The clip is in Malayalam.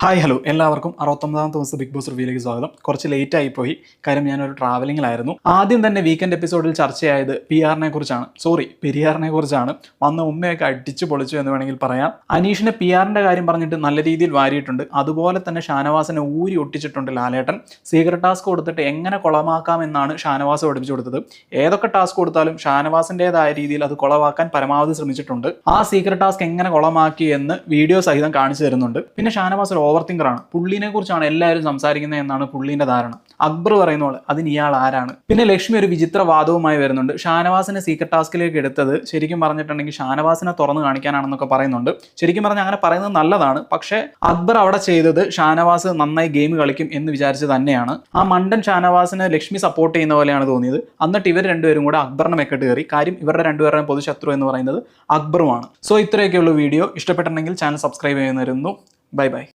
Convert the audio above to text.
ഹായ് ഹലോ എല്ലാവർക്കും 69ാമത്തെ ദിവസം ബിഗ് ബോസ് റിവ്യൂയിലേക്ക് സ്വാഗതം. കുറച്ച് ലേറ്റ് ആയിപ്പോയി, കാര്യം ഞാനൊരു ട്രാവലിങ്ങിലായിരുന്നു. ആദ്യം തന്നെ വീക്കെൻഡ് എപ്പിസോഡിൽ ചർച്ചയായത് പെരിയാറിനെ കുറിച്ചാണ്. വന്ന ഉമ്മയൊക്കെ അടിച്ചു പൊളിച്ചു എന്ന് വേണമെങ്കിൽ പറയാം. അനീഷിനെ PR-ന്റെ കാര്യം പറഞ്ഞിട്ട് നല്ല രീതിയിൽ വാരിയിട്ടുണ്ട്. അതുപോലെ തന്നെ ഷാനവാസിനെ ഊരി ഒട്ടിച്ചിട്ടുണ്ട് ലാലേട്ടൻ. സീക്രട്ട് ടാസ്ക് കൊടുത്തിട്ട് എങ്ങനെ കുളമാക്കാം എന്നാണ് ഷാനവാസ് പഠിപ്പിച്ചു കൊടുത്തത്. ഏതൊക്കെ ടാസ്ക് കൊടുത്താലും ഷാനവാസിൻ്റെതായ രീതിയിൽ അത് കുളമാക്കാൻ പരമാവധി ശ്രമിച്ചിട്ടുണ്ട്. ആ സീക്രട്ട് ടാസ്ക് എങ്ങനെ കുളമാക്കി എന്ന് വീഡിയോ സഹിതം കാണിച്ചു തരുന്നുണ്ട്. പിന്നെ ഷാനവാസ് ഓവർ തിങ്കറാണ്. പുള്ളിനെ കുറിച്ചാണ് എല്ലാവരും സംസാരിക്കുന്നത് എന്നാണ് പുള്ളിന്റെ ധാരണ. അക്ബർ പറയുന്ന പോലെ അതിന് ഇയാൾ ആരാണ്? പിന്നെ ലക്ഷ്മി ഒരു വിചിത്ര വാദവുമായി വരുന്നുണ്ട്. ഷാനവാസിനെ സീക്രട്ട് ടാസ്കിലേക്ക് എടുത്തത് ശരിക്കും പറഞ്ഞിട്ടുണ്ടെങ്കിൽ ഷാനവാസിനെ തുറന്നു കാണിക്കാനാണെന്നൊക്കെ പറയുന്നുണ്ട്. ശരിക്കും പറഞ്ഞാൽ അങ്ങനെ പറയുന്നത് നല്ലതാണ്. പക്ഷേ അക്ബർ അവിടെ ചെയ്തത് ഷാനവാസ് നന്നായി ഗെയിം കളിക്കും എന്ന് വിചാരിച്ച് തന്നെയാണ്. ആ മണ്ടൻ ഷാനവാസിനെ ലക്ഷ്മി സപ്പോർട്ട് ചെയ്യുന്ന പോലെയാണ് തോന്നിയത്. എന്നിട്ട് ഇവർ രണ്ടുപേരും കൂടെ അക്ബറിനെ മെക്കെട്ട് കയറി. കാര്യം ഇവരുടെ രണ്ടുപേരുടെയും പൊതുശത്രു എന്ന് പറയുന്നത് അക്ബറുമാണ്. സോ ഇത്രയൊക്കെയുള്ള വീഡിയോ. ഇഷ്ടപ്പെട്ടിട്ടുണ്ടെങ്കിൽ ചാനൽ സബ്സ്ക്രൈബ് ചെയ്യുന്നവരുന്നു. Bye by.